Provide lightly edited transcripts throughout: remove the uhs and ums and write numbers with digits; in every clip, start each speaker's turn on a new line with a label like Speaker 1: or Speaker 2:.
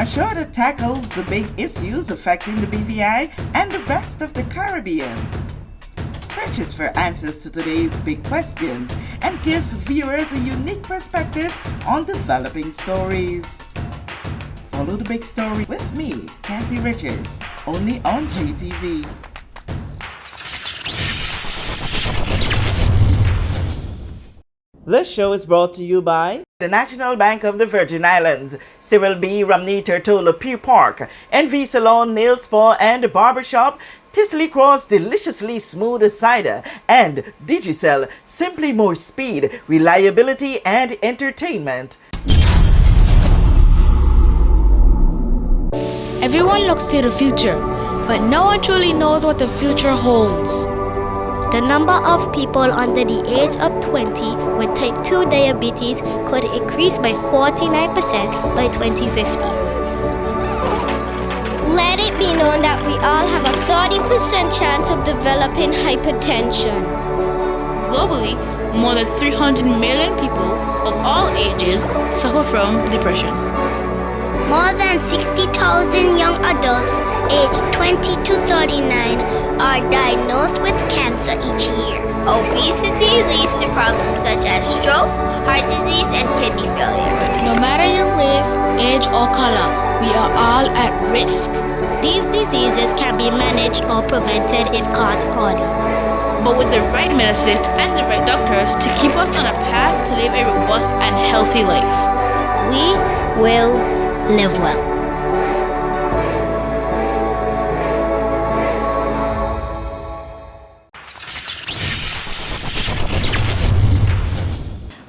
Speaker 1: a show that tackles the big issues affecting the BVI and the rest of the Caribbean. Searches for answers to today's big questions and gives viewers a unique perspective on developing stories. Follow the big story with me, Kathy Richards, only on JTV. This show is brought to you by the National Bank of the Virgin Islands, Cyril B. Romney Turtola Pier Park, NV Salon, Nail Spa and Barbershop, Tisley Cross Deliciously Smooth Cider, and Digicel, simply more speed, reliability and entertainment.
Speaker 2: Everyone looks to the future, but no one truly knows what the future holds.
Speaker 3: The number of people under the age of 20 with type 2 diabetes could increase by 49% by 2050.
Speaker 4: Let it be known that we all have a 30% chance of developing hypertension.
Speaker 2: Globally, more than 300 million people of all ages suffer from depression.
Speaker 3: More than 60,000 young adults aged 20 to 39 are diagnosed with cancer each year.
Speaker 4: Obesity leads to problems such as stroke, heart disease, and kidney failure.
Speaker 2: No matter your race, age, or color, we are all at risk.
Speaker 3: These diseases can be managed or prevented if caught early.
Speaker 2: But with the right medicine and the right doctors to keep us on a path to live a robust and healthy life,
Speaker 3: we will live well.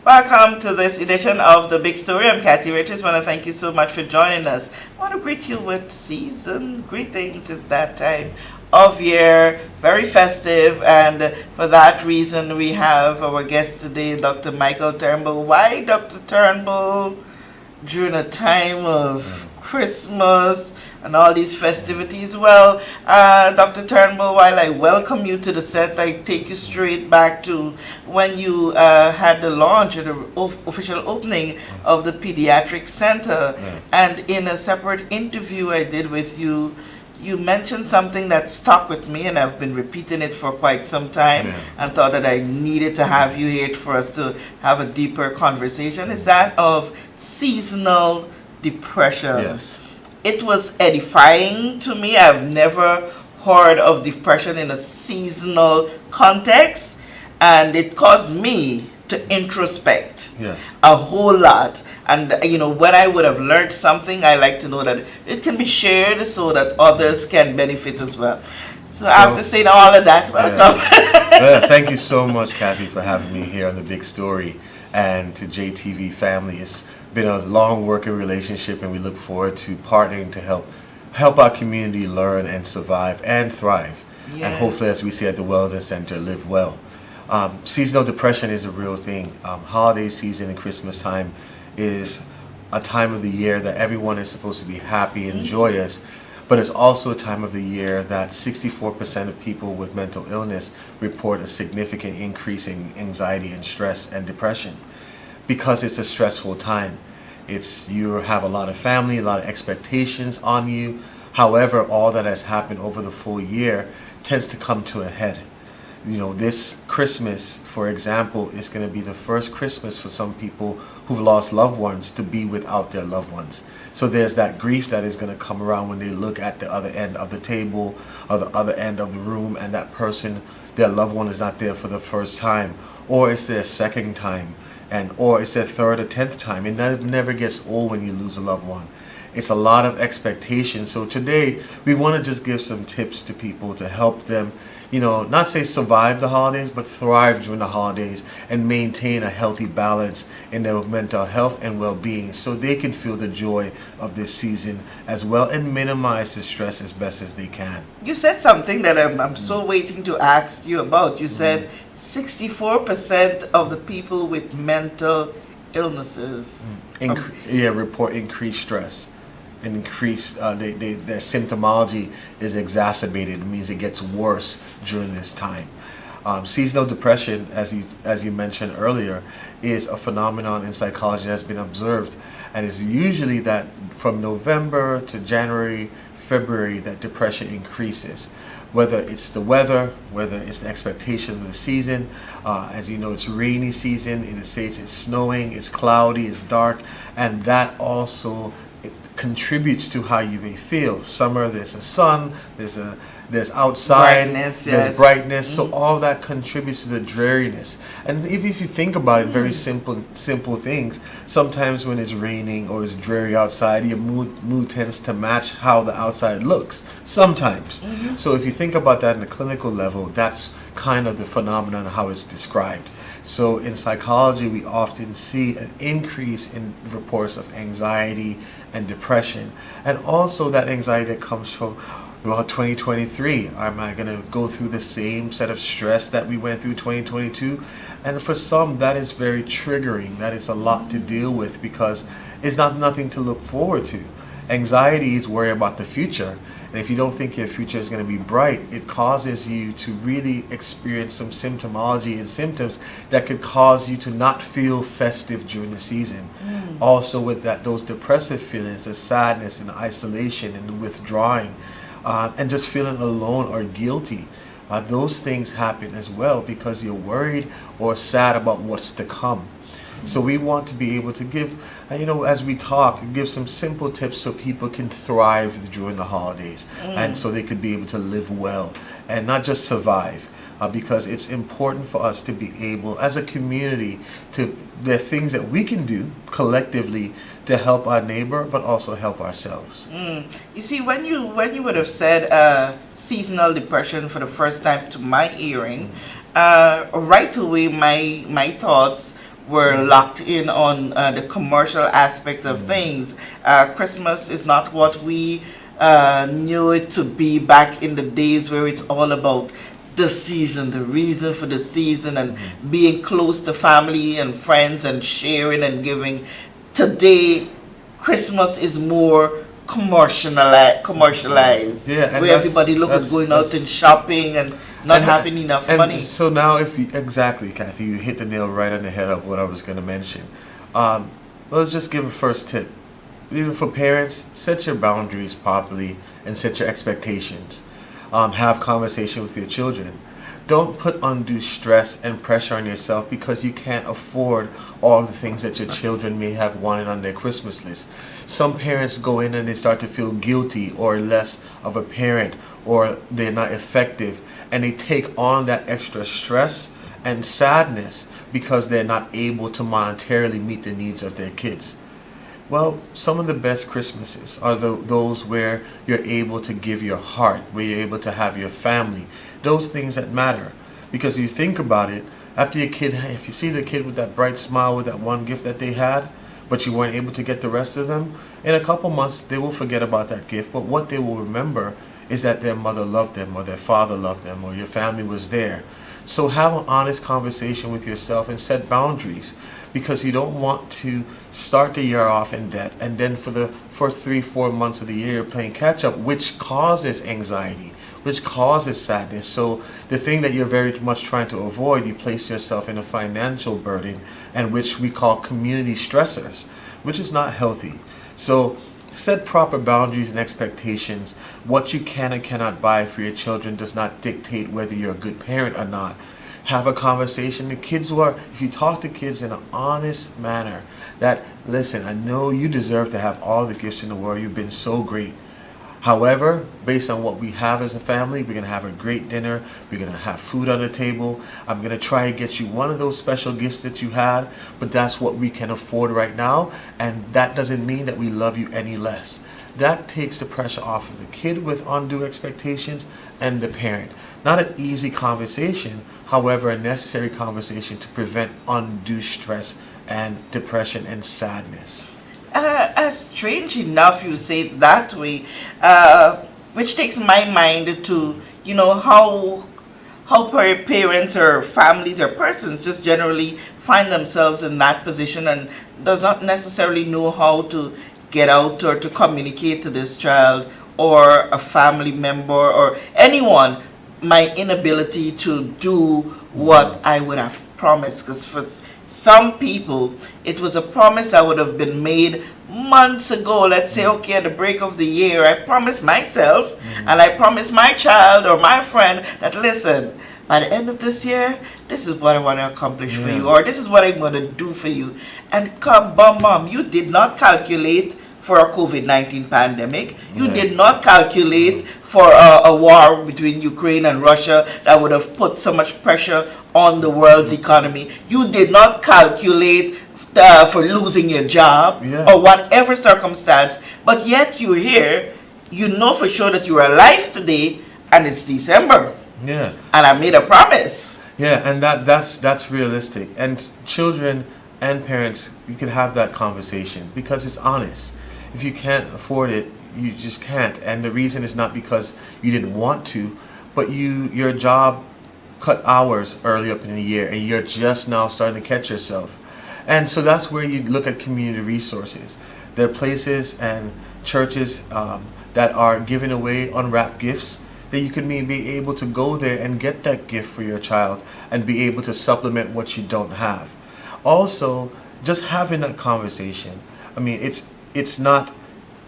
Speaker 1: Welcome to this edition of The Big Story. I'm Kathy Richards. I want to thank you so much for joining us. I want to greet you with season greetings at that time of year. Very festive, and for that reason we have our guest today, Dr. Michael Turnbull. Why Dr. Turnbull during a time of Christmas and all these festivities? Well, Dr. Turnbull, while I welcome you to the set, I take you straight back to when you had the launch or the official opening of the Pediatric Center. And in a separate interview I did with you, you mentioned something that stuck with me, and I've been repeating it for quite some time, and thought that I needed to have you here for us to have a deeper conversation. Is that of seasonal depression.
Speaker 5: Yes.
Speaker 1: It was edifying to me. I've never heard of depression in a seasonal context, and it caused me to introspect a whole lot. And when I would have learned something, I like to know that it can be shared so that others can benefit as well. So after saying all of that, welcome.
Speaker 5: Well, thank you so much, Kathy, for having me here on The Big Story, and to JTV family. It's been a long working relationship, and we look forward to partnering to help our community learn and survive and thrive.
Speaker 1: Yes.
Speaker 5: And hopefully, as we see at the Wellness Center, live well. Seasonal depression is a real thing. Holiday season and Christmas time is a time of the year that everyone is supposed to be happy and joyous, but it's also a time of the year that 64% of people with mental illness report a significant increase in anxiety and stress and depression, because it's a stressful time. You have a lot of family, a lot of expectations on you. However, all that has happened over the full year tends to come to a head. This Christmas, for example, is going to be the first Christmas for some people who've lost loved ones to be without their loved ones. So there's that grief that is going to come around when they look at the other end of the table or the other end of the room, and that person, their loved one, is not there for the first time, or it's their second time, or it's their third or 10th time. It never gets old when you lose a loved one. It's a lot of expectation. So today we want to just give some tips to people to help them, not say survive the holidays, but thrive during the holidays and maintain a healthy balance in their mental health and well-being, so they can feel the joy of this season as well and minimize the stress as best as they can.
Speaker 1: You said something that I'm so waiting to ask you about. You said 64% of the people with mental illnesses
Speaker 5: report increased stress. And increase, their symptomology is exacerbated. It means it gets worse during this time. Seasonal depression, as you mentioned earlier, is a phenomenon in psychology that has been observed And it's usually that from November to January, February, that depression increases. Whether it's the weather, whether it's the expectation of the season. As you know, it's rainy season. In the States, it's snowing, it's cloudy, it's dark, and that also contributes to how you may feel. Summer, there's a sun, there's outside,
Speaker 1: Brightness,
Speaker 5: there's
Speaker 1: yes.
Speaker 5: brightness, so all that contributes to the dreariness. And if you think about it, very simple things. Sometimes when it's raining or it's dreary outside, your mood tends to match how the outside looks. Sometimes. So if you think about that in a clinical level, that's kind of the phenomenon how it's described. So in psychology, we often see an increase in reports of anxiety and depression, and also that anxiety that comes from, well, 2023. Am I going to go through the same set of stress that we went through 2022? And for some, that is very triggering. That is a lot to deal with because it's not nothing to look forward to. Anxiety is worry about the future. And if you don't think your future is going to be bright, it causes you to really experience some symptomology and symptoms that could cause you to not feel festive during the season. Also with that, those depressive feelings, the sadness and the isolation and the withdrawing, and just feeling alone or guilty. Those things happen as well because you're worried or sad about what's to come. So we want to be able to give, as we talk, give some simple tips so people can thrive during the holidays and so they could be able to live well and not just survive. Because it's important for us to be able, as a community, there are things that we can do collectively to help our neighbor, but also help ourselves.
Speaker 1: You see, when you would have said seasonal depression for the first time to my hearing, right away my thoughts were locked in on the commercial aspect of things. Christmas is not what we knew it to be back in the days where it's all about the season, the reason for the season, and being close to family and friends and sharing and giving. Today, Christmas is more commercialized,
Speaker 5: Yeah,
Speaker 1: where everybody look at going out and shopping and not having enough money.
Speaker 5: So now, exactly, Kathy, you hit the nail right on the head of what I was going to mention. Let's just give a first tip. Even for parents, set your boundaries properly and set your expectations. Have conversation with your children. Don't put undue stress and pressure on yourself because you can't afford all the things that your children may have wanted on their Christmas list. Some parents go in and they start to feel guilty or less of a parent, or they're not effective, and they take on that extra stress and sadness because they're not able to monetarily meet the needs of their kids. Well, some of the best Christmases are those where you're able to give your heart, where you're able to have your family, those things that matter. Because you think about it, after your kid, if you see the kid with that bright smile with that one gift that they had, but you weren't able to get the rest of them, in a couple months they will forget about that gift, but what they will remember is that their mother loved them, or their father loved them, or your family was there. So have an honest conversation with yourself and set boundaries, because you don't want to start the year off in debt and then for the first 3-4 months of the year playing catch up, which causes anxiety, which causes sadness. So the thing that you're very much trying to avoid, you place yourself in a financial burden, and which we call community stressors, which is not healthy. So set proper boundaries and expectations. What you can and cannot buy for your children does not dictate whether you're a good parent or not. Have a conversation. The kids if you talk to kids in an honest manner, that, listen, I know you deserve to have all the gifts in the world. You've been so great. However, based on what we have as a family, we're going to have a great dinner. We're going to have food on the table. I'm going to try and get you one of those special gifts that you had, but that's what we can afford right now, and that doesn't mean that we love you any less. That takes the pressure off of the kid with undue expectations and the parent. Not an easy conversation, however, a necessary conversation to prevent undue stress and depression and sadness.
Speaker 1: Strange enough you say it that way, which takes my mind to, how parents or families or persons just generally find themselves in that position and does not necessarily know how to get out or to communicate to this child or a family member or anyone my inability to do what I would have promised. Because for some people, it was a promise that would have been made months ago, let's say, okay, at the break of the year, I promised myself and I promised my child or my friend that, listen, by the end of this year, this is what I want to accomplish for you, or this is what I'm going to do for you. And come, bum, you did not calculate for a COVID-19 pandemic. You did not calculate for a war between Ukraine and Russia that would have put so much pressure on the world's economy. You did not calculate for losing your job or whatever circumstance, but yet you're here. You know for sure that you're alive today, and it's December.
Speaker 5: Yeah.
Speaker 1: And I made a promise.
Speaker 5: Yeah, and that's realistic. And children and parents, you can have that conversation because it's honest. If you can't afford it, you just can't. And the reason is not because you didn't want to, but your job cut hours early up in the year and you're just now starting to catch yourself. And so that's where you look at community resources. There are places and churches that are giving away unwrapped gifts that you can be able to go there and get that gift for your child and be able to supplement what you don't have. Also, just having that conversation. I mean, it's not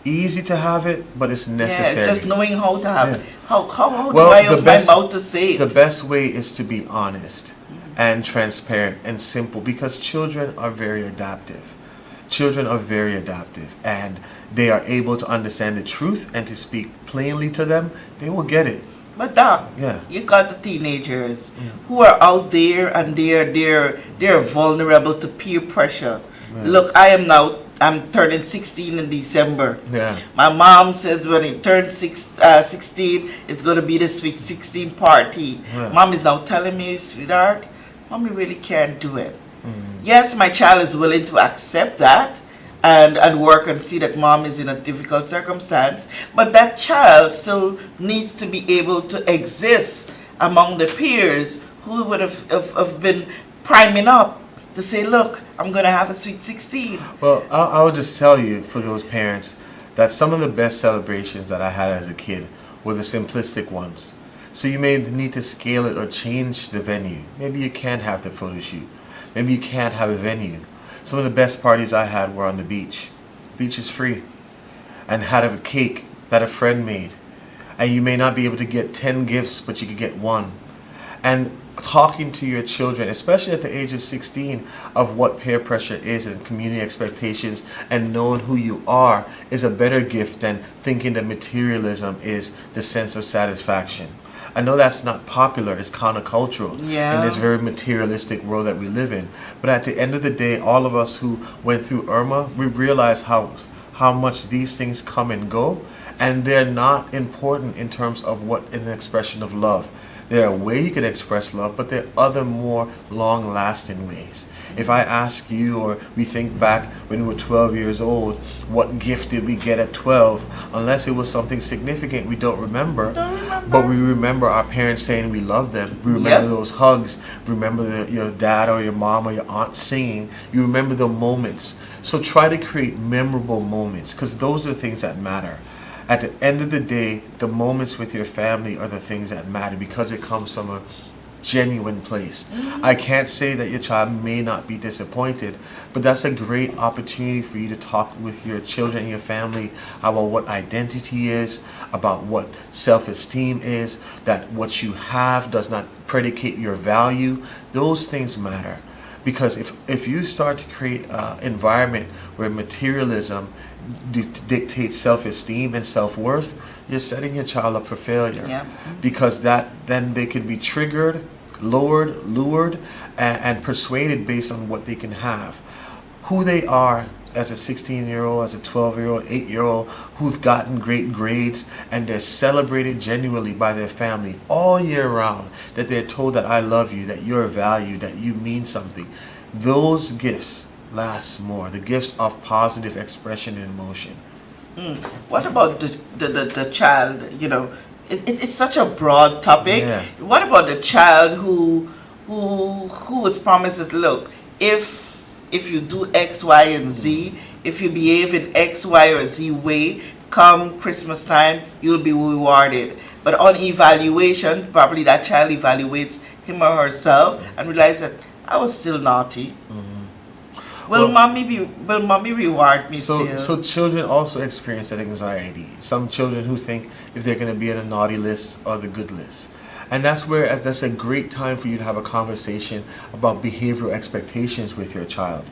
Speaker 5: easy to have it, but it's necessary.
Speaker 1: Yeah, just knowing how to have it. How
Speaker 5: Well,
Speaker 1: do I open my mouth to say it?
Speaker 5: The best way is to be honest and transparent and simple, because children are very adaptive. Children are very adaptive, and they are able to understand the truth, and to speak plainly to them, they will get it.
Speaker 1: But Doc, you got the teenagers who are out there and they're vulnerable to peer pressure. Look, I'm turning 16 in December.
Speaker 5: Yeah.
Speaker 1: My mom says when he turns 16, it's going to be the sweet 16 party.
Speaker 5: Yeah.
Speaker 1: Mom is now telling me, sweetheart, Mommy really can't do it. Yes, my child is willing to accept that and work and see that mom is in a difficult circumstance, but that child still needs to be able to exist among the peers who would have been priming up to say, look, I'm going to have a sweet 16.
Speaker 5: Well, I would just tell you, for those parents, that some of the best celebrations that I had as a kid were the simplistic ones. So you may need to scale it or change the venue. Maybe you can't have the photo shoot. Maybe you can't have a venue. Some of the best parties I had were on the beach. Beach is free. And had a cake that a friend made. And you may not be able to get 10 gifts, but you could get one. And talking to your children, especially at the age of 16, of what peer pressure is and community expectations, and knowing who you are, is a better gift than thinking that materialism is the sense of satisfaction. I know that's not popular, it's countercultural in this very materialistic world that we live in. But at the end of the day, all of us who went through Irma, we realize how much these things come and go, and they're not important in terms of what an expression of love. There are ways you can express love, but there are other more long-lasting ways. If I ask you, or we think back when we were 12 years old, what gift did we get at 12? Unless it was something significant, we don't remember. But we remember our parents saying we love them. We remember those hugs. Remember your dad or your mom or your aunt singing. You remember the moments. So try to create memorable moments, because those are the things that matter. At the end of the day, the moments with your family are the things that matter, because it comes from a genuine place. I can't say that your child may not be disappointed, but that's a great opportunity for you to talk with your children and your family about what identity is, about what self-esteem is, that what you have does not predicate your value. Those things matter. Because if you start to create an environment where materialism dictates self-esteem and self-worth, you're setting your child up for failure. Because then they can be triggered, lured, and persuaded based on what they can have. Who they are as a 16-year-old, as a 12-year-old, 8-year-old, who've gotten great grades, and they're celebrated genuinely by their family all year round, that they're told that I love you, that you're valued, that you mean something. Those gifts last more, the gifts of positive expression and emotion.
Speaker 1: What about the child, you know, it's such a broad topic. What about the child who was promised that, look, if you do X, Y, and Z, if you behave in X, Y, or Z way, come Christmas time, you'll be rewarded. But on evaluation, probably that child evaluates him or herself and realizes that I was still naughty. Will mommy reward me
Speaker 5: So,
Speaker 1: still?
Speaker 5: so children also experience that anxiety. Some children who think if they're going to be on a naughty list or the good list. And that's a great time for you to have a conversation about behavioral expectations with your child.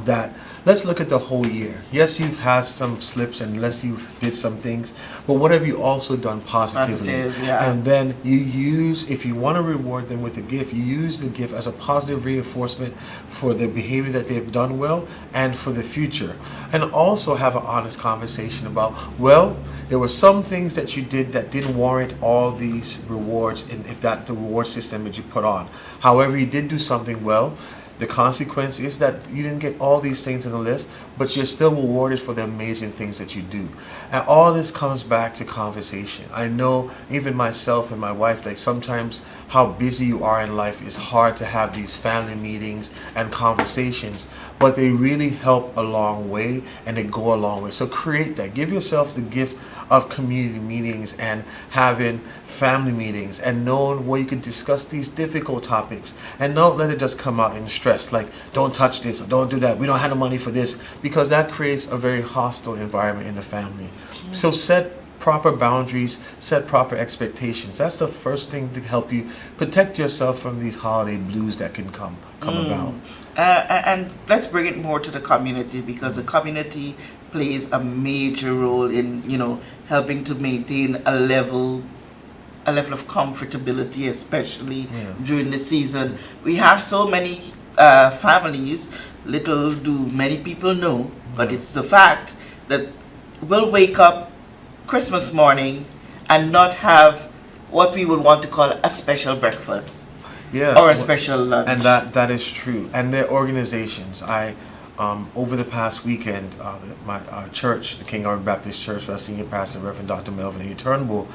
Speaker 5: That let's look at the whole year. Yes, you've had some slips and yes, you did some things, but what have you also done positively?
Speaker 1: Positive, yeah.
Speaker 5: And then you use, if you want to reward them with a gift, you use the gift as a positive reinforcement for the behavior that they've done well and for the future. And also have an honest conversation about, well, there were some things that you did that didn't warrant all these rewards, and if that the reward system that you put on. However, you did do something well. The consequence is that you didn't get all these things in the list, but you're still rewarded for the amazing things that you do. And all this comes back to conversation. I know even myself and my wife, like sometimes how busy you are in life is hard to have these family meetings and conversations, but they really help a long way and they go a long way. So create that. Give yourself the gift of community meetings and having family meetings and knowing where you can discuss these difficult topics and don't let it just come out in stress like don't touch this or don't do that, we don't have the money for this, because that creates a very hostile environment in the family. So set proper boundaries, set proper expectations. That's the first thing to help you protect yourself from these holiday blues that can come about.
Speaker 1: And let's bring it more to the community, because the community plays a major role in, helping to maintain a level of comfortability, especially during the season. We have so many families, little do many people know, but it's the fact that we'll wake up Christmas morning and not have what we would want to call a special breakfast or a special lunch.
Speaker 5: And that is true. And their organizations, over the past weekend, my church, the King Arthur Baptist Church, our senior pastor, Reverend Dr. Melvin A. Turnbull,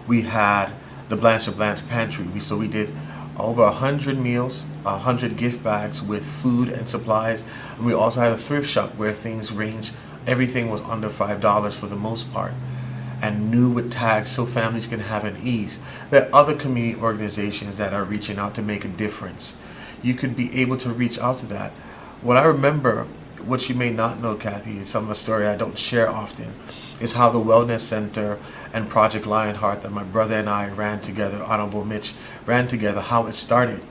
Speaker 5: we had the Blanche of Blanche Pantry. So we did over 100 meals, 100 gift bags with food and supplies. And we also had a thrift shop where things ranged, everything was under $5 for the most part, and new with tags so families can have an ease. There are other community organizations that are reaching out to make a difference. You could be able to reach out to that. What I remember, what you may not know, Kathy, is some of a story I don't share often, is how the Wellness Center and Project Lionheart that my brother and I ran together, Honorable Mitch ran together, how it started.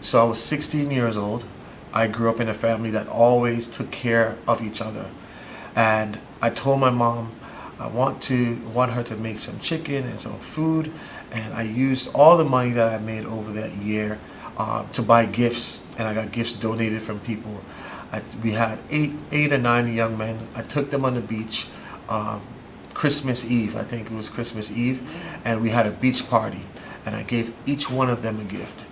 Speaker 5: So I was 16 years old. I grew up in a family that always took care of each other. And I told my mom, I want her to make some chicken and some food, and I used all the money that I made over that year to buy gifts, and I got gifts donated from people. We had eight or nine young men. I took them on the beach Christmas Eve, I think it was Christmas Eve, and we had a beach party, and I gave each one of them a gift.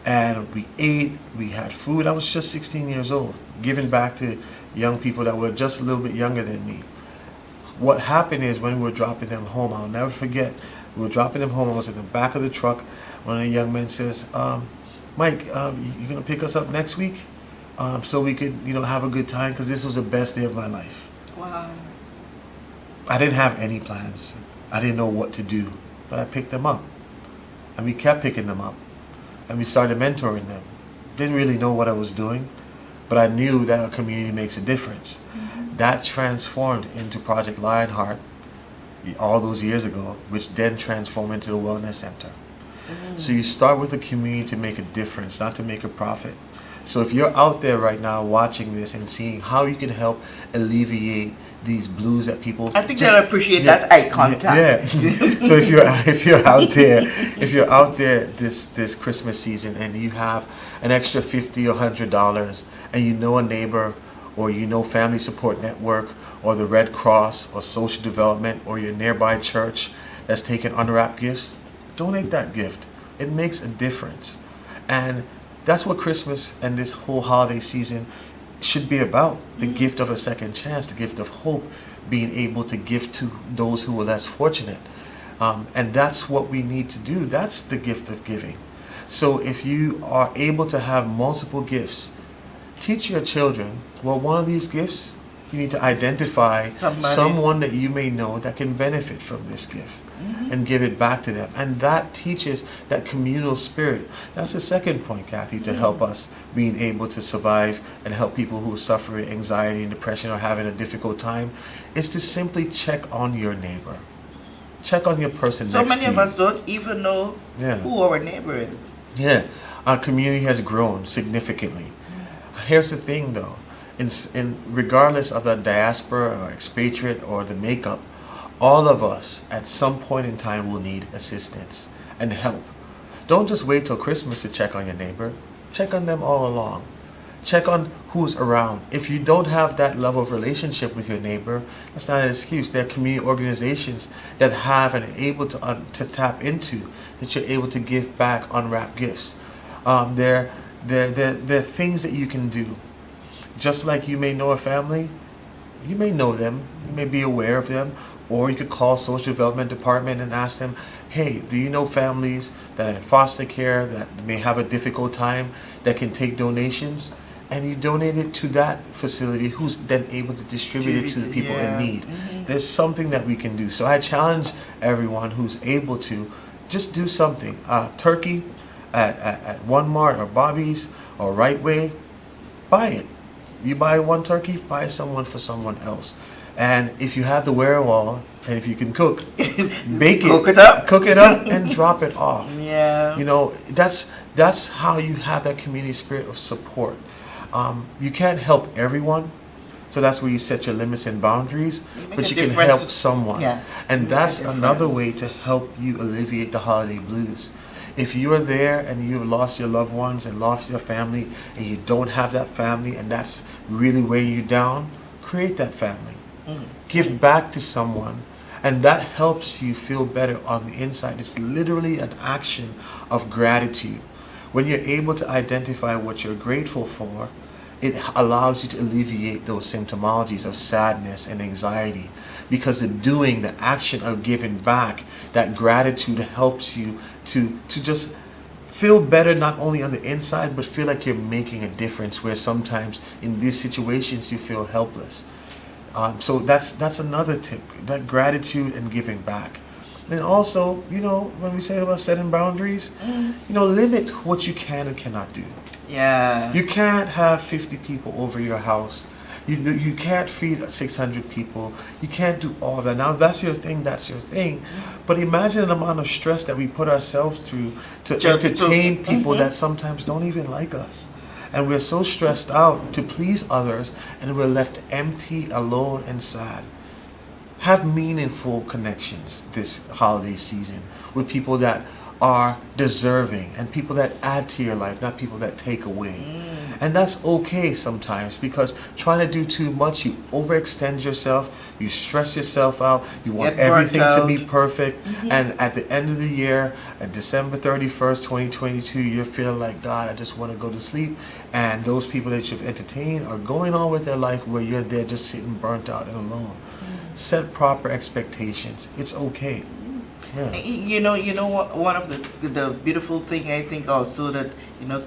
Speaker 5: And we ate, we had food. I was just 16 years old, giving back to young people that were just a little bit younger than me. What happened is when we were dropping them home, I'll never forget, we were dropping them home, I was in the back of the truck. One of the young men says, Mike, you gonna pick us up next week? So we could, have a good time, because this was the best day of my life.
Speaker 1: Wow.
Speaker 5: I didn't have any plans. I didn't know what to do, but I picked them up. And we kept picking them up. And we started mentoring them. Didn't really know what I was doing, but I knew that a community makes a difference. That transformed into Project Lionheart all those years ago, which then transformed into the Wellness Center. So you start with a community to make a difference, not to make a profit. So if you're out there right now watching this and seeing how you can help alleviate these blues that people,
Speaker 1: I think they'll appreciate that eye contact.
Speaker 5: So if you're out there this Christmas season and you have an extra $50 or $100, and you know a neighbor, or Family Support Network, or the Red Cross, or Social Development, or your nearby church that's taking unwrapped gifts, donate that gift. It makes a difference. And that's what Christmas and this whole holiday season should be about. The gift of a second chance, the gift of hope, being able to give to those who are less fortunate. And that's what we need to do. That's the gift of giving. So if you are able to have multiple gifts, teach your children, well, one of these gifts You need to identify
Speaker 1: Somebody.
Speaker 5: someone that you may know that can benefit from this gift and give it back to them. And that teaches that communal spirit. That's the second point, Kathy, to help us being able to survive and help people who suffer anxiety and depression or having a difficult time, is to simply check on your neighbor. Check on your person
Speaker 1: So
Speaker 5: next to
Speaker 1: many
Speaker 5: you.
Speaker 1: of us don't even know
Speaker 5: Yeah.
Speaker 1: who our neighbor is.
Speaker 5: Yeah, our community has grown significantly. Here's the thing, though, in regardless of the diaspora or expatriate or the makeup, all of us at some point in time will need assistance and help. Don't just wait till Christmas to check on your neighbor. Check on them all along. Check on who's around. If you don't have that level of relationship with your neighbor, that's not an excuse. There are community organizations that have and are able to tap into, that you're able to give back unwrapped gifts. There are things that you can do. Just like you may know a family, you may know them, you may be aware of them, or you could call social development department and ask them, hey, do you know families that are in foster care that may have a difficult time that can take donations? And you donate it to that facility, who's then able to distribute it to the people in need. There's something that we can do. So I challenge everyone who's able to just do something. Turkey at Walmart or Bobby's or Right Way, buy it. You buy one turkey, buy someone for someone else. And if you have the wherewithal, and if you can cook, bake it, cook it up, and drop it off.
Speaker 1: Yeah.
Speaker 5: You know, that's how you have that community spirit of support. You can't help everyone, so that's where you set your limits and boundaries, but you can help someone.
Speaker 1: Yeah.
Speaker 5: And that's
Speaker 1: Make a
Speaker 5: another
Speaker 1: difference.
Speaker 5: way to help you alleviate the holiday blues. If you are there and you've lost your loved ones and lost your family, and you don't have that family, and that's really weighing you down, create that family. Give back to someone, and that helps you feel better on the inside. It's literally an action of gratitude. When you're able to identify what you're grateful for, it allows you to alleviate those symptomologies of sadness and anxiety, because the doing, the action of giving back, that gratitude helps you to just feel better, not only on the inside, but feel like you're making a difference, where sometimes in these situations you feel helpless. So that's another tip, that gratitude and giving back. And also, you know, when we say about setting boundaries, you know, limit what you can and cannot do.
Speaker 1: Yeah.
Speaker 5: You can't have 50 people over your house. You can't feed 600 people. You can't do all of that. Now, if that's your thing, that's your thing. But imagine the amount of stress that we put ourselves through to
Speaker 1: Just
Speaker 5: entertain people that sometimes don't even like us. And we're so stressed out to please others, and we're left empty, alone, and sad. Have meaningful connections this holiday season with people that are deserving and people that add to your life, not people that take away. And that's okay sometimes, because trying to do too much, you overextend yourself, you stress yourself out, you want
Speaker 1: Get burnt
Speaker 5: everything to be
Speaker 1: out.
Speaker 5: perfect, and at the end of the year, at December 31st, 2022, you're feeling like, God, I just want to go to sleep, and those people that you've entertained are going on with their life where you're there just sitting burnt out and alone. Set proper expectations. It's okay. Yeah.
Speaker 1: You know what? One of the beautiful thing I think also that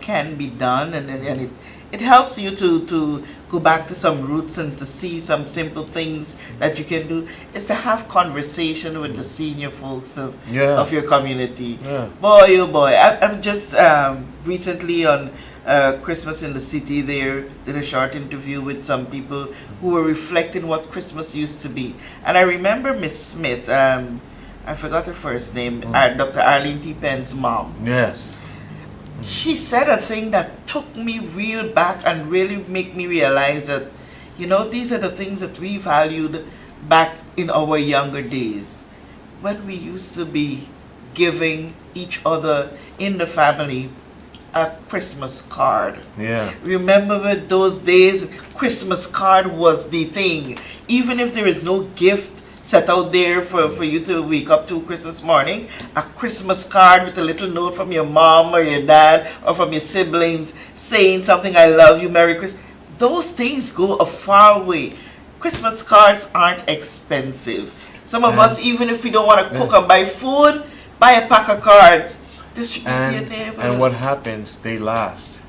Speaker 1: can be done, and it helps you to go back to some roots and to see some simple things that you can do, is to have conversation with the senior folks of your community.
Speaker 5: Yeah.
Speaker 1: Boy, oh boy! I'm just recently on Christmas in the City. There did a short interview with some people who were reflecting what Christmas used to be, and I remember Miss Smith. I forgot her first name, Dr. Arlene T. Penn's mom.
Speaker 5: Yes.
Speaker 1: She said a thing that took me real back and really make me realize that, these are the things that we valued back in our younger days, when we used to be giving each other in the family a Christmas card.
Speaker 5: Yeah.
Speaker 1: Remember with those days, Christmas card was the thing. Even if there is no gift set out there for you to wake up to Christmas morning, a Christmas card with a little note from your mom or your dad or from your siblings saying something, I love you, Merry Christmas. Those things go a far way. Christmas cards aren't expensive. Some of us, even if we don't want to cook or buy food, buy a pack of cards. Distribute to your neighbors.
Speaker 5: And what happens, they last.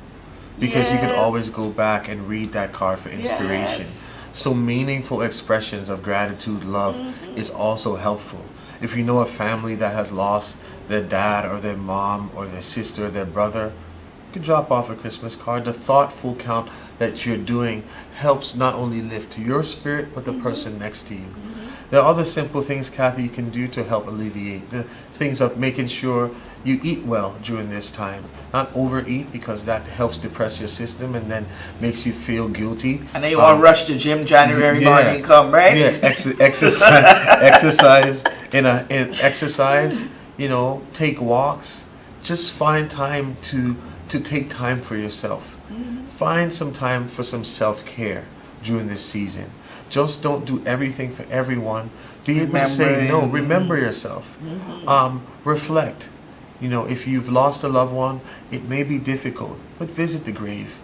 Speaker 5: Because you could
Speaker 1: Yes.
Speaker 5: always go back and read that card for inspiration.
Speaker 1: Yes.
Speaker 5: So meaningful expressions of gratitude, love is also helpful. If you know a family that has lost their dad or their mom or their sister or their brother, you can drop off a Christmas card. The thoughtful count that you're doing helps not only lift your spirit, but the person next to you. There are other simple things, Kathy, you can do to help alleviate. The things of making sure you eat well during this time. Not overeat, because that helps depress your system and then makes you feel guilty.
Speaker 1: And then you all rush to gym January morning come, right?
Speaker 5: Yeah, exercise in exercise, take walks. Just find time to take time for yourself. Find some time for some self-care during this season. Just don't do everything for everyone. Be able to say no. Remember yourself. Reflect. If you've lost a loved one, it may be difficult, but visit the grave.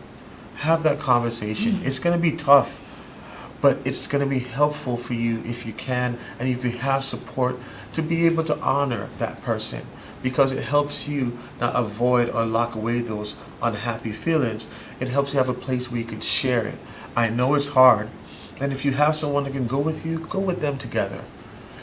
Speaker 5: Have that conversation. It's going to be tough, but it's going to be helpful for you if you can, and if you have support, to be able to honor that person, because it helps you not avoid or lock away those unhappy feelings. It helps you have a place where you can share it. I know it's hard, and if you have someone that can go with you, go with them together.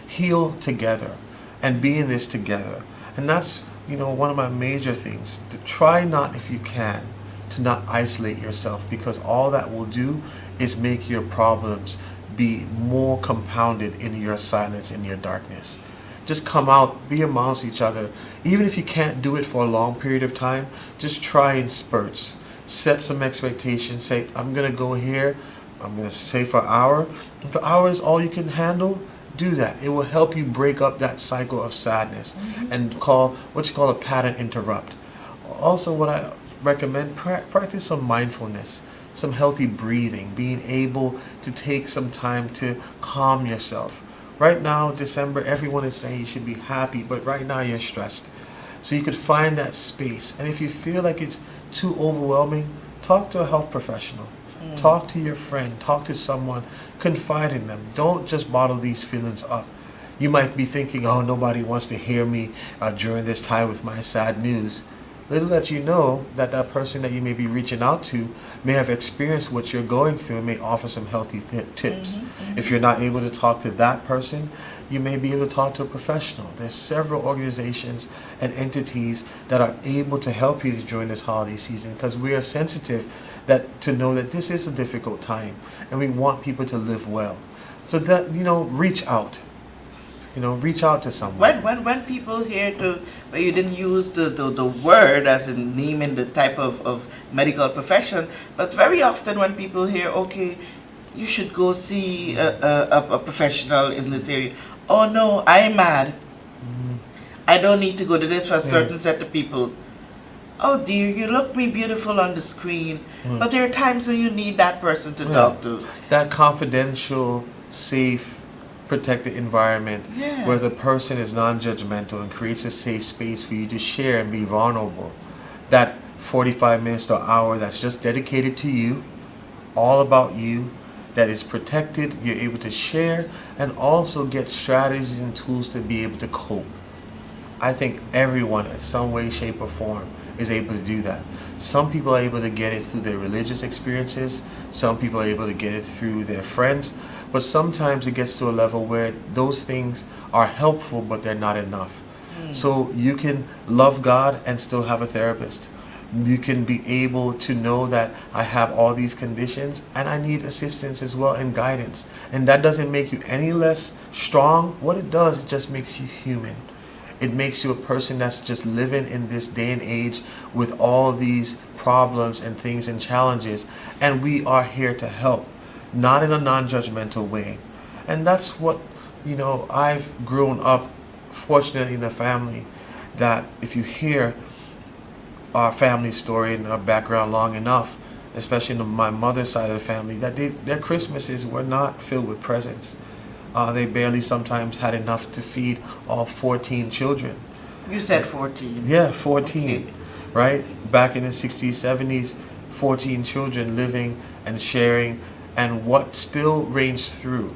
Speaker 5: Heal together and be in this together. And that's, one of my major things. To try not, if you can, to not isolate yourself, because all that will do is make your problems be more compounded in your silence, in your darkness. Just come out, be amongst each other. Even if you can't do it for a long period of time, just try in spurts. Set some expectations. Say, I'm going to go here. I'm going to say for an hour. If the hour is all you can handle, do that. It will help you break up that cycle of sadness and call what you call a pattern interrupt. Also, what I recommend, practice some mindfulness, some healthy breathing, being able to take some time to calm yourself. Right now, December, everyone is saying you should be happy, but right now you're stressed. So you could find that space. And if you feel like it's too overwhelming, talk to a health professional. Talk to your friend. Talk to someone. Confide in them. Don't just bottle these feelings up. You might be thinking, oh, nobody wants to hear me during this time with my sad news. Little that you know that that person that you may be reaching out to may have experienced what you're going through and may offer some healthy tips. If you're not able to talk to that person, you may be able to talk to a professional. There's several organizations and entities that are able to help you during this holiday season, because we are sensitive to know that this is a difficult time and we want people to live well. So that, reach out. Reach out to someone.
Speaker 1: When people hear where you didn't use the word as in naming the type of medical profession, but very often when people hear, okay, you should go see a professional in this area. Oh no, I'm mad. I don't need to go to this for a certain set of people. Oh dear, you look me beautiful on the screen, but there are times when you need that person to talk to.
Speaker 5: That confidential, safe, protected environment where the person is non-judgmental and creates a safe space for you to share and be vulnerable. That 45 minutes to an hour that's just dedicated to you, all about you, that is protected, you're able to share and also get strategies and tools to be able to cope. I think everyone in some way, shape or form is able to do that. Some people are able to get it through their religious experiences, some people are able to get it through their friends, but sometimes it gets to a level where those things are helpful but they're not enough. So you can love God and still have a therapist. You can be able to know that I have all these conditions and I need assistance as well and guidance. And that doesn't make you any less strong. What it does, it just makes you human. It makes you a person that's just living in this day and age with all these problems and things and challenges. And we are here to help, not in a non-judgmental way. And that's what, I've grown up, fortunately, in a family that if you hear our family story and our background long enough, especially in my mother's side of the family, that their Christmases were not filled with presents. They barely sometimes had enough to feed all 14 children.
Speaker 1: You said 14.
Speaker 5: Yeah, 14,
Speaker 1: okay.
Speaker 5: Right? Back in the 60s, 70s, 14 children living and sharing. And what still reigns through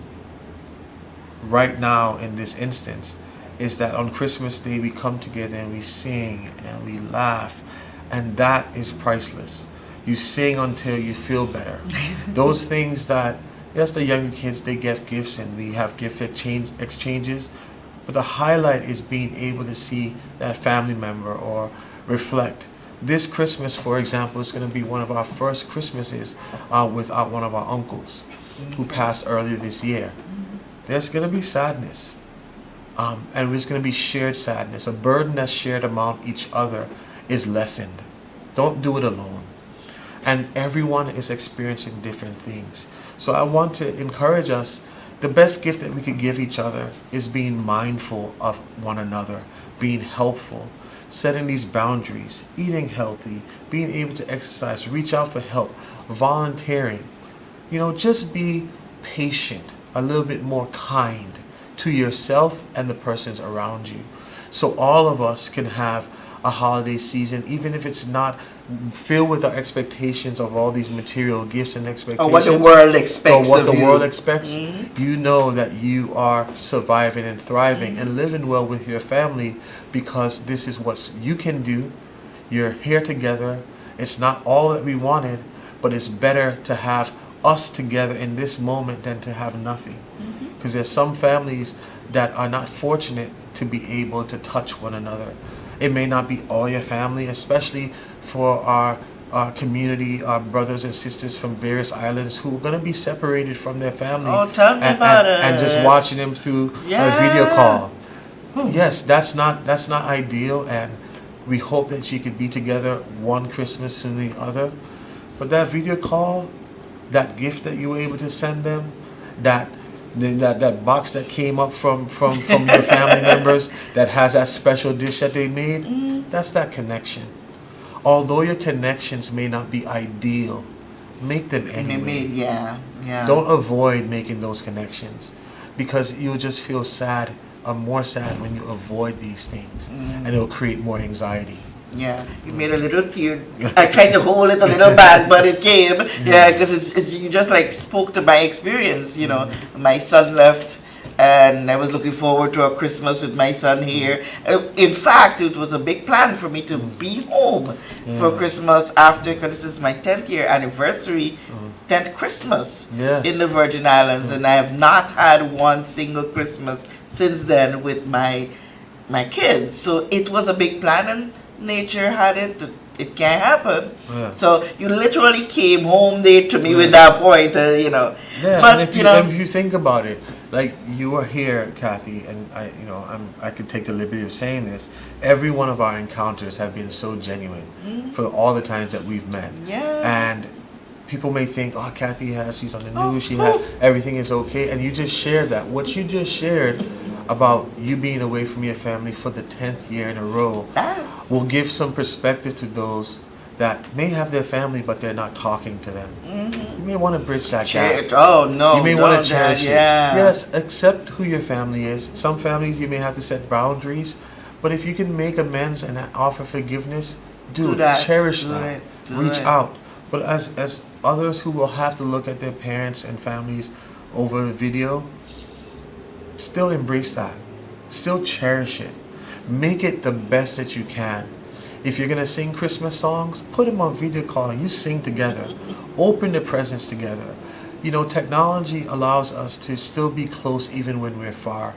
Speaker 5: right now in this instance is that on Christmas Day we come together and we sing and we laugh, and that is priceless. You sing until you feel better. Those things that Yes, the younger kids, they get gifts and we have exchanges, but the highlight is being able to see that family member or reflect. This Christmas, for example, is going to be one of our first Christmases without one of our uncles who passed earlier this year. There's going to be sadness. And there's going to be shared sadness. A burden that's shared among each other is lessened. Don't do it alone. And everyone is experiencing different things. So I want to encourage us, the best gift that we could give each other is being mindful of one another, being helpful, setting these boundaries, eating healthy, being able to exercise, reach out for help, volunteering. Just be patient, a little bit more kind to yourself and the persons around you. So all of us can have a holiday season, even if it's not filled with our expectations of all these material gifts and expectations.
Speaker 1: Or what the world expects
Speaker 5: Or what
Speaker 1: of
Speaker 5: the
Speaker 1: you.
Speaker 5: world expects. You know that you are surviving and thriving and living well with your family because this is what you can do. You're here together. It's not all that we wanted, but it's better to have us together in this moment than to have nothing. Because there's some families that are not fortunate to be able to touch one another. It may not be all your family, especially for our community, our brothers and sisters from various islands who are going to be separated from their family.
Speaker 1: Oh, tell me about it.
Speaker 5: And just watching them through a video call. Yes, that's not ideal, and we hope that you could be together one Christmas soon the other. But that video call, that gift that you were able to send them, that box that came up from your family members that has that special dish that they made, that's that connection. Although your connections may not be ideal, make them anyway.
Speaker 1: Yeah.
Speaker 5: Don't avoid making those connections, because you'll just feel sad or more sad when you avoid these things, and it'll create more anxiety.
Speaker 1: Yeah, you made a little tear. I tried to hold it a little back, but it came. Yeah, because you just like spoke to my experience. My son left, and I was looking forward to a Christmas with my son here. In fact, it was a big plan for me to be home for Christmas after, because this is my 10th year anniversary, 10th Christmas in the Virgin Islands, and I have not had one single Christmas since then with my kids. So it was a big plan, and nature had it can't happen. So you literally came home there to me with that point,
Speaker 5: But if you think about it, like you were here, Kathy, and I could take the liberty of saying this. Every one of our encounters have been so genuine for all the times that we've met. And people may think, oh, Kathy she's on the news, everything is okay, and you just shared that. What you just shared about you being away from your family for the 10th year in a row will give some perspective to those that may have their family but they're not talking to them. You may want to bridge that gap.
Speaker 1: Oh no,
Speaker 5: you may want to cherish it.
Speaker 1: Yeah.
Speaker 5: Yes, accept who your family is. Some families you may have to set boundaries, but if you can make amends and offer forgiveness, do it. Cherish that. Reach out. But as others who will have to look at their parents and families over video, still embrace that. Still cherish it. Make it the best that you can. If you're going to sing Christmas songs, put them on video call and you sing together. Open the presents together. Technology allows us to still be close even when we're far.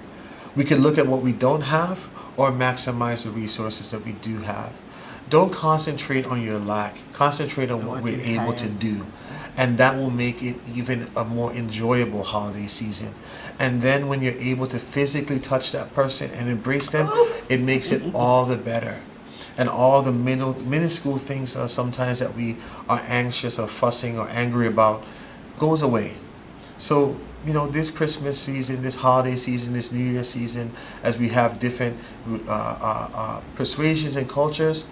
Speaker 5: We can look at what we don't have or maximize the resources that we do have. Don't concentrate on your lack. Concentrate on what we're able to do. And that will make it even a more enjoyable holiday season. And then when you're able to physically touch that person and embrace them, it makes it all the better. And all the minuscule things sometimes that we are anxious or fussing or angry about goes away. So, this Christmas season, this holiday season, this New Year season, as we have different persuasions and cultures,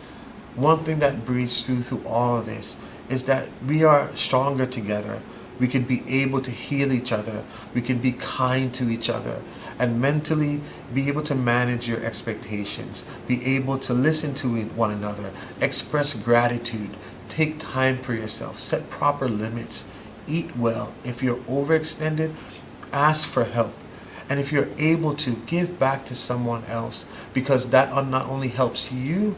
Speaker 5: one thing that breathes through all of this is that we are stronger together. We can be able to heal each other. We can be kind to each other. And mentally be able to manage your expectations. Be able to listen to one another. Express gratitude. Take time for yourself. Set proper limits. Eat well. If you're overextended, ask for help. And if you're able to, give back to someone else, because that not only helps you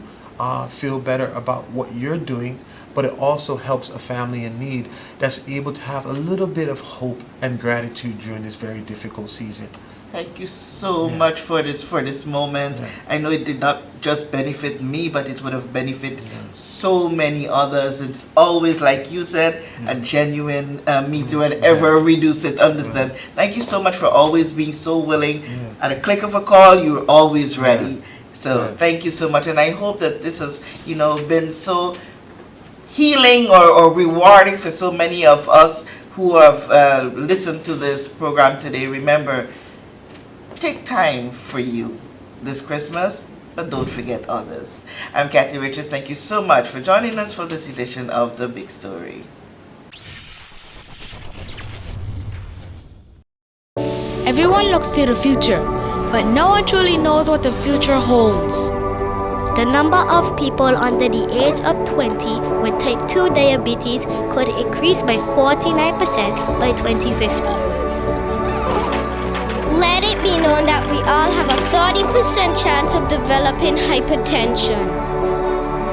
Speaker 5: feel better about what you're doing, but it also helps a family in need that's able to have a little bit of hope and gratitude during this very difficult season.
Speaker 1: Thank you so much for this moment.
Speaker 5: Yeah.
Speaker 1: I know it did not just benefit me, but it would have benefited so many others. It's always, like you said, a genuine meet whenever we do sit on the set. Thank you so much for always being so willing. At a click of a call, you're always ready. So thank you so much, and I hope that this has, been so healing or rewarding for so many of us who have listened to this program today. Remember, take time for you this Christmas, but don't forget others. I'm Kathy Richards. Thank you so much for joining us for this edition of The Big Story.
Speaker 2: Everyone looks to the future, but no one truly knows what the future holds.
Speaker 3: The number of people under the age of 20 with type 2 diabetes could increase by 49% by 2050.
Speaker 4: Let it be known that we all have a 30% chance of developing hypertension.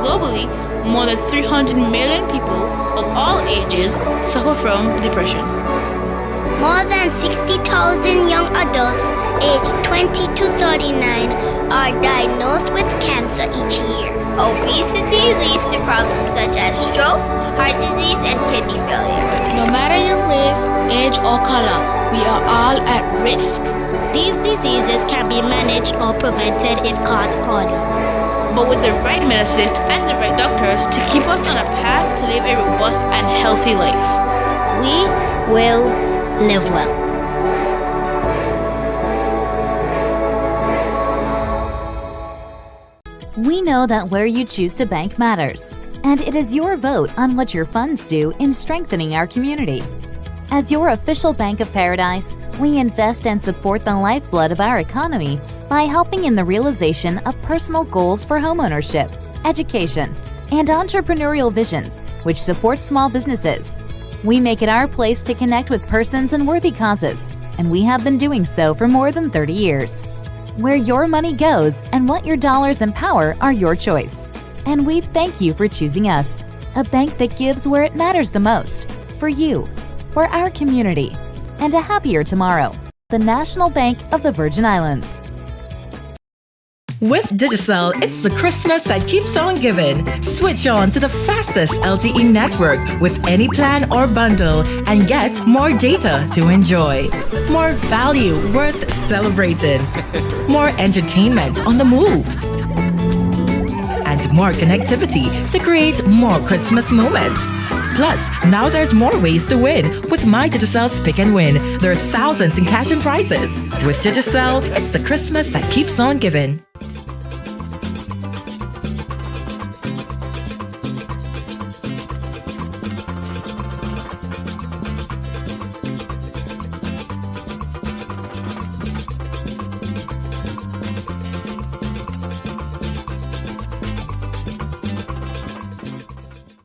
Speaker 2: Globally, more than 300 million people of all ages suffer from depression.
Speaker 3: More than 60,000 young adults aged 20 to 39 are diagnosed with cancer each year.
Speaker 6: Obesity leads to problems such as stroke, heart disease, and kidney failure.
Speaker 2: No matter your race, age, or color, we are all at risk.
Speaker 3: These diseases can be managed or prevented if caught early.
Speaker 2: But with the right medicine and the right doctors to keep us on a path to live a robust and healthy life,
Speaker 3: We will live well.
Speaker 7: We know that where you choose to bank matters, and it is your vote on what your funds do in strengthening our community. As your official Bank of Paradise, we invest and support the lifeblood of our economy by helping in the realization of personal goals for homeownership, education, and entrepreneurial visions, which support small businesses. We make it our place to connect with persons and worthy causes, and we have been doing so for more than 30 years. Where your money goes and what your dollars empower are your choice. And we thank you for choosing us, a bank that gives where it matters the most, for you, for our community, and a happier tomorrow. The National Bank of the Virgin Islands.
Speaker 8: With Digicel, it's the Christmas that keeps on giving. Switch on to the fastest LTE network with any plan or bundle and get more data to enjoy. More value worth celebrating. More entertainment on the move. And more connectivity to create more Christmas moments. Plus, now there's more ways to win with My Digicel's Pick and Win. There's thousands in cash and prizes. With Digicel, it's the Christmas that keeps on giving.